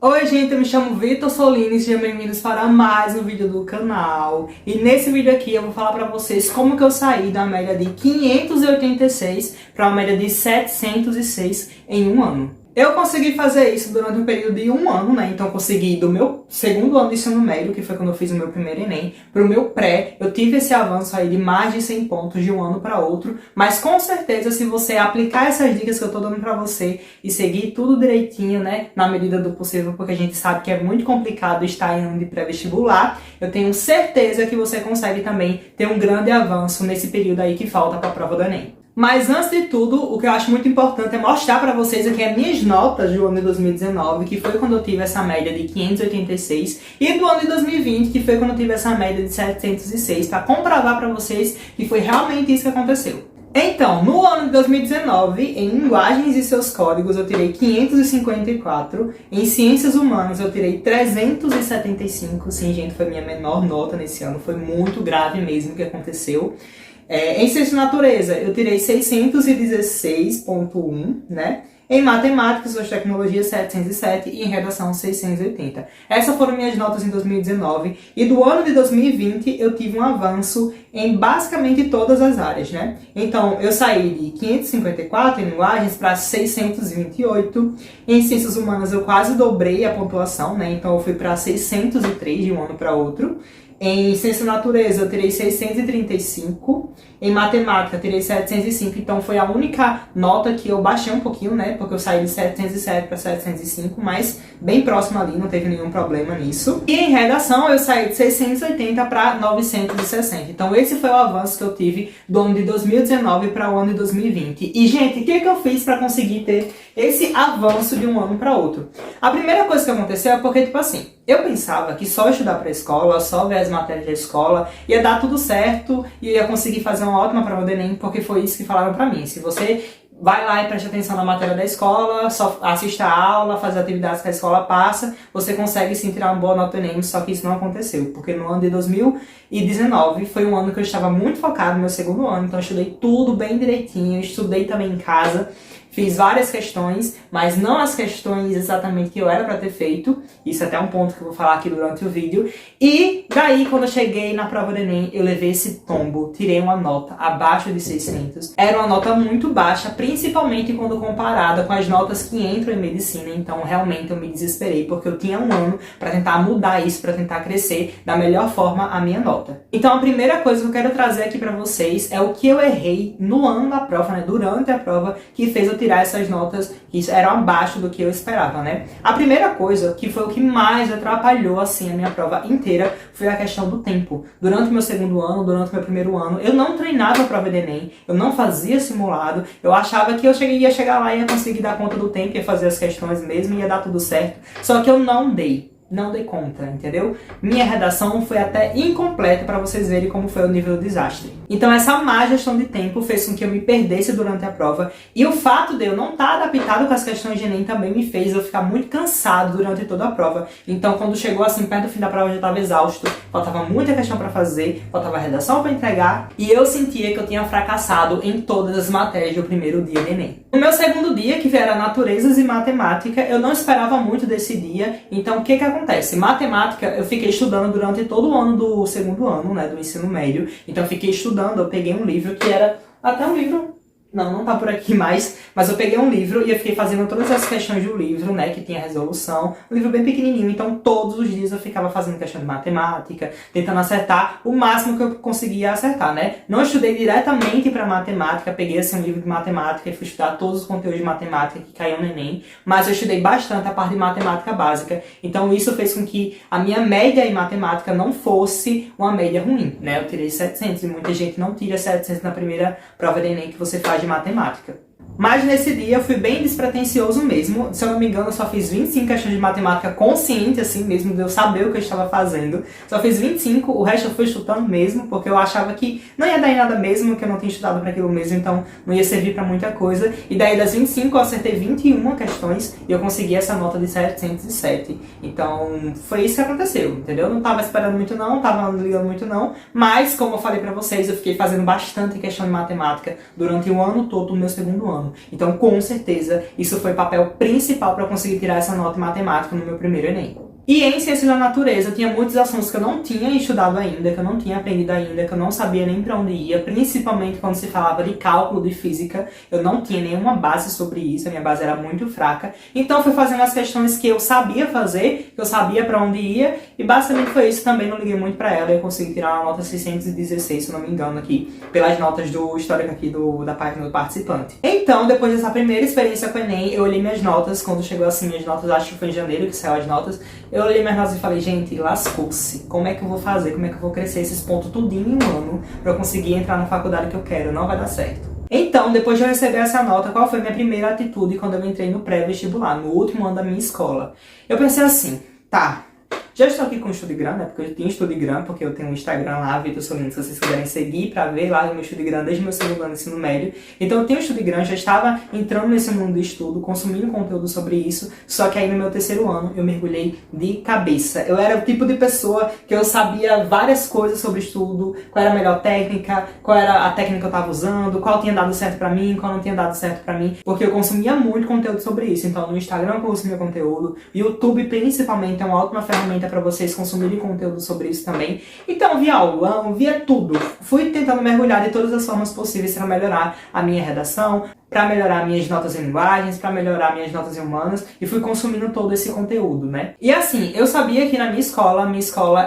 Oi gente, eu me chamo Vitor Solini, sejam bem-vindos para mais um vídeo do canal. E nesse vídeo aqui eu vou falar pra vocês como que eu saí da média de 586 para uma média de 706 em um ano. Eu consegui fazer isso durante um período de um ano, né? Então eu consegui do meu segundo ano de ensino médio, que foi quando eu fiz o meu primeiro Enem, pro meu pré, eu tive esse avanço aí de mais de 100 pontos de um ano para outro. Mas com certeza, se você aplicar essas dicas que eu tô dando pra você e seguir tudo direitinho, né? Na medida do possível, porque a gente sabe que é muito complicado estar em ano de pré-vestibular, eu tenho certeza que você consegue também ter um grande avanço nesse período aí que falta pra prova do Enem. Mas antes de tudo, o que eu acho muito importante é mostrar pra vocês aqui as minhas notas do ano de 2019, que foi quando eu tive essa média de 586, e do ano de 2020, que foi quando eu tive essa média de 706, pra comprovar pra vocês que foi realmente isso que aconteceu. Então, no ano de 2019, em linguagens e seus códigos eu tirei 554, em ciências humanas eu tirei 375, sim gente, foi minha menor nota nesse ano, foi muito grave mesmo o que aconteceu. Em ciência da natureza, eu tirei 616,1, né? Em matemática, suas tecnologias, 707 e em redação, 680. Essas foram minhas notas em 2019. E do ano de 2020, eu tive um avanço em basicamente todas as áreas, né? Então, eu saí de 554 em linguagens para 628. Em ciências humanas, eu quase dobrei a pontuação, né? Então, eu fui para 603 de um ano para outro. Em ciência da natureza eu tirei 635, em matemática eu tirei 705, então foi a única nota que eu baixei um pouquinho, né, porque eu saí de 707 para 705, mas bem próximo ali, não teve nenhum problema nisso. E em redação eu saí de 680 para 960, então esse foi o avanço que eu tive do ano de 2019 para o ano de 2020. E gente, o que eu fiz para conseguir ter esse avanço de um ano para outro? A primeira coisa que aconteceu é porque, tipo assim, eu pensava que só estudar para a escola, só ver as matérias da escola, ia dar tudo certo e eu ia conseguir fazer uma ótima prova do Enem, porque foi isso que falaram pra mim. Se você vai lá e preste atenção na matéria da escola, só assista a aula, faz as atividades que a escola passa, você consegue sim tirar uma boa nota do Enem, só que isso não aconteceu, porque no ano de 2019 foi um ano que eu estava muito focado no meu segundo ano, então eu estudei tudo bem direitinho, estudei também em casa, fiz várias questões, mas não as questões exatamente que eu era para ter feito. Isso é até um ponto que eu vou falar aqui durante o vídeo. E daí, quando eu cheguei na prova do Enem, eu levei esse tombo, tirei uma nota abaixo de 600. Era uma nota muito baixa, principalmente quando comparada com as notas que entram em medicina. Então, realmente, eu me desesperei, porque eu tinha um ano para tentar mudar isso, para tentar crescer da melhor forma a minha nota. Então, a primeira coisa que eu quero trazer aqui para vocês é o que eu errei no ano da prova, né, durante a prova, que fez eu tirar essas notas que eram abaixo do que eu esperava, né? A primeira coisa, que foi o que mais atrapalhou, assim, a minha prova inteira, foi a questão do tempo. Durante o meu segundo ano, durante o meu primeiro ano, eu não treinava a prova de Enem, eu não fazia simulado, eu achava que eu ia chegar lá e ia conseguir dar conta do tempo, ia fazer as questões mesmo, ia dar tudo certo, só que eu não dei conta, entendeu? Minha redação foi até incompleta para vocês verem como foi o nível do desastre. Então essa má gestão de tempo fez com que eu me perdesse durante a prova, e o fato de eu não estar adaptado com as questões de Enem também me fez eu ficar muito cansado durante toda a prova. Então quando chegou assim perto do fim da prova eu já estava exausto, faltava muita questão para fazer, faltava redação para entregar, e eu sentia que eu tinha fracassado em todas as matérias do primeiro dia de Enem. No meu segundo dia, que era naturezas e matemática, eu não esperava muito desse dia, então o que acontece? Matemática, eu fiquei estudando durante todo o ano do segundo ano, né, do ensino médio. Então eu fiquei estudando, eu peguei um livro que era até um livro... Não tá por aqui mais, mas eu peguei um livro e eu fiquei fazendo todas as questões do livro, né, que tinha resolução, um livro bem pequenininho, então todos os dias eu ficava fazendo questão de matemática, tentando acertar o máximo que eu conseguia acertar, né. Não estudei diretamente para matemática, peguei assim um livro de matemática e fui estudar todos os conteúdos de matemática que caíam no Enem, mas eu estudei bastante a parte de matemática básica, então isso fez com que a minha média em matemática não fosse uma média ruim, né, eu tirei 700 e muita gente não tira 700 na primeira prova de Enem que você faz de matemática. Mas nesse dia eu fui bem despretensioso mesmo. Se eu não me engano, eu só fiz 25 questões de matemática consciente, assim mesmo, de eu saber o que eu estava fazendo. Só fiz 25, o resto eu fui chutando mesmo, porque eu achava que não ia dar em nada mesmo, que eu não tinha estudado para aquilo mesmo, então não ia servir para muita coisa. E daí das 25 eu acertei 21 questões e eu consegui essa nota de 707. Então foi isso que aconteceu, entendeu? Eu não tava esperando muito não, tava ligando muito não, mas como eu falei para vocês, eu fiquei fazendo bastante questão de matemática durante o ano todo do meu segundo ano. ano. Então, com certeza, isso foi papel principal para conseguir tirar essa nota em matemática no meu primeiro Enem. E em ciências da natureza, tinha muitos assuntos que eu não tinha estudado ainda, que eu não tinha aprendido ainda, que eu não sabia nem para onde ia, principalmente quando se falava de cálculo, de física, eu não tinha nenhuma base sobre isso, a minha base era muito fraca. Então eu fui fazendo as questões que eu sabia fazer, que eu sabia para onde ia, e basicamente foi isso, também não liguei muito para ela, e eu consegui tirar uma nota 616, se não me engano, aqui, pelas notas do histórico aqui da página do participante. Então, depois dessa primeira experiência com o Enem, eu olhei minhas notas, quando chegou assim minhas notas, acho que foi em janeiro que saiu as notas, eu olhei minhas notas e falei, gente, lascou-se. Como é que eu vou fazer? Como é que eu vou crescer esses pontos tudinho em um ano pra eu conseguir entrar na faculdade que eu quero? Não vai dar certo. Então, depois de eu receber essa nota, qual foi a minha primeira atitude quando eu entrei no pré-vestibular, no último ano da minha escola? Eu pensei assim, tá, já estou aqui com o Estudigram, né? Porque eu tinha Estudigram, porque eu tenho um Instagram lá, Vitor Solino, se vocês quiserem seguir pra ver lá o meu Estudigram desde o meu segundo ano do ensino médio. Então eu tenho o Estudigram, já estava entrando nesse mundo do estudo, consumindo conteúdo sobre isso, só que aí no meu terceiro ano eu mergulhei de cabeça. Eu era o tipo de pessoa que eu sabia várias coisas sobre estudo, qual era a melhor técnica, qual era a técnica que eu estava usando, qual tinha dado certo pra mim, qual não tinha dado certo pra mim, porque eu consumia muito conteúdo sobre isso. Então no Instagram eu consumia conteúdo, YouTube principalmente é uma ótima ferramenta para vocês consumirem conteúdo sobre isso também. Então, via aulão, via tudo. Fui tentando mergulhar de todas as formas possíveis para melhorar a minha redação, para melhorar minhas notas em linguagens, para melhorar minhas notas em humanas, e fui consumindo todo esse conteúdo, né? E assim, eu sabia que na minha escola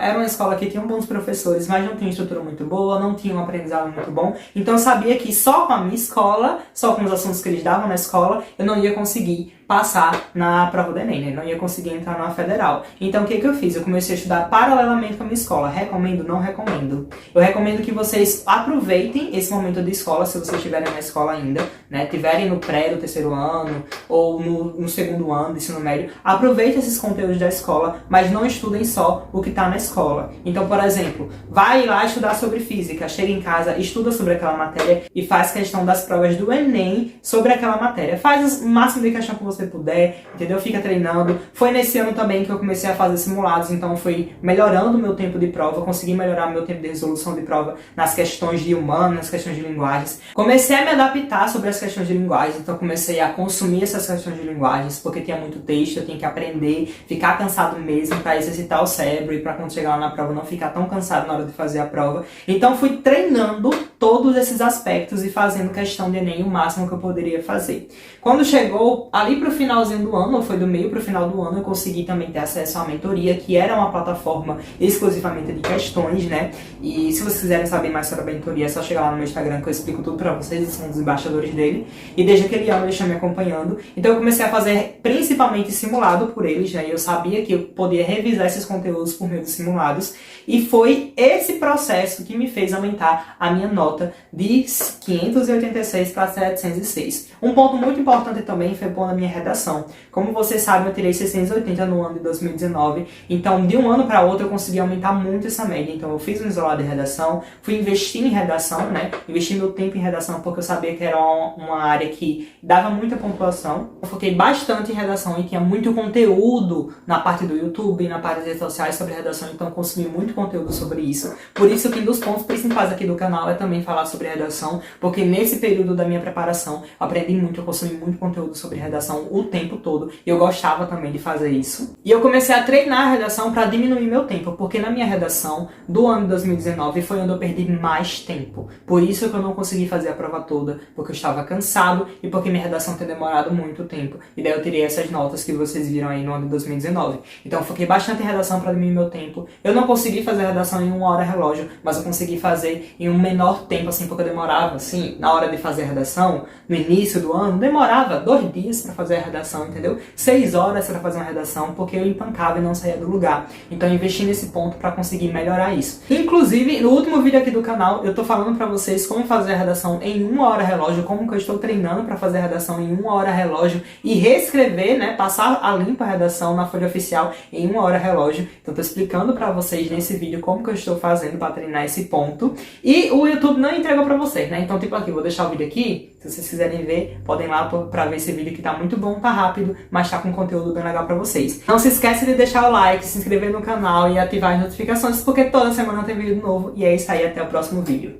era uma escola que tinha bons professores, mas não tinha estrutura muito boa, não tinha um aprendizado muito bom, então eu sabia que só com a minha escola, só com os assuntos que eles davam na escola, eu não ia conseguir passar na prova do Enem, né? Não ia conseguir entrar na federal. Então o que eu fiz? Eu comecei a estudar paralelamente com a minha escola. Recomendo? Não recomendo. Eu recomendo que vocês aproveitem esse momento de escola, se vocês estiverem na escola ainda, né? Tiverem no pré do terceiro ano, ou no segundo ano do ensino médio. Aproveitem esses conteúdos da escola, mas não estudem só o que está na escola. Então, por exemplo, vai lá estudar sobre física, chega em casa, estuda sobre aquela matéria e faz questão das provas do Enem sobre aquela matéria. Faz o máximo de questão que você puder, entendeu? Fica treinando. Foi nesse ano também que eu comecei a fazer simulados, então foi melhorando o meu tempo de prova, consegui melhorar meu tempo de resolução de prova nas questões de humano, nas questões de linguagens. Comecei a me adaptar sobre as questões de linguagens, então comecei a consumir essas questões de linguagens, porque tinha muito texto, eu tinha que aprender, ficar cansado mesmo para exercitar o cérebro e para quando chegar lá na prova não ficar tão cansado na hora de fazer a prova. Então fui treinando todos esses aspectos e fazendo questão de Enem o máximo que eu poderia fazer. Quando chegou ali pro finalzinho do ano, ou foi do meio pro final do ano, eu consegui também ter acesso à mentoria, que era uma plataforma exclusivamente de questões, né? E se vocês quiserem saber mais sobre a mentoria, é só chegar lá no meu Instagram que eu explico tudo pra vocês, eles são os embaixadores dele. E desde aquele ano eles estão me acompanhando. Então eu comecei a fazer principalmente simulado por eles, né? E eu sabia que eu podia revisar esses conteúdos por meio dos simulados. E foi esse processo que me fez aumentar a minha nota de 586 para 706. Um ponto muito importante também foi pôr na minha redação. Como vocês sabem, eu tirei 680 no ano de 2019, então de um ano para outro eu consegui aumentar muito essa média. Então eu fiz um isolado de redação, fui investir em redação, né? Investi meu tempo em redação porque eu sabia que era uma área que dava muita pontuação. Eu foquei bastante em redação e tinha muito conteúdo na parte do YouTube, na parte das redes sociais sobre redação, então eu consumi muito conteúdo sobre isso. Por isso que um dos pontos principais aqui do canal é também falar sobre redação, porque nesse período da minha preparação eu aprendi muito, eu consumi muito conteúdo sobre redação o tempo todo, e eu gostava também de fazer isso. E eu comecei a treinar a redação para diminuir meu tempo, porque na minha redação do ano de 2019 foi onde eu perdi mais tempo. Por isso que eu não consegui fazer a prova toda, porque eu estava cansado e porque minha redação tinha demorado muito tempo. E daí eu tirei essas notas que vocês viram aí no ano de 2019. Então eu foquei bastante em redação para diminuir meu tempo. Eu não consegui fazer a redação em 1 hora relógio, mas eu consegui fazer em um menor tempo, assim, porque eu demorava, assim, na hora de fazer a redação, no início do ano, demorava 2 dias para fazer a redação, entendeu? 6 horas para fazer uma redação, porque eu empancava e não saía do lugar. Então eu investi nesse ponto para conseguir melhorar isso. Inclusive, no último vídeo aqui do canal, eu tô falando para vocês como fazer a redação em 1 hora relógio, como que eu estou treinando para fazer a redação em 1 hora relógio e reescrever, né, passar a limpa a redação na folha oficial em 1 hora relógio. Então tô explicando para vocês nesse vídeo como que eu estou fazendo para treinar esse ponto. E o YouTube não entregou para vocês, né? Então, tipo aqui, vou deixar o vídeo aqui. Se vocês quiserem ver, podem ir lá para ver esse vídeo que tá muito bom, tá rápido, mas tá com conteúdo bem legal para vocês. Não se esquece de deixar o like, se inscrever no canal e ativar as notificações, porque toda semana tem vídeo novo. E é isso aí, até o próximo vídeo.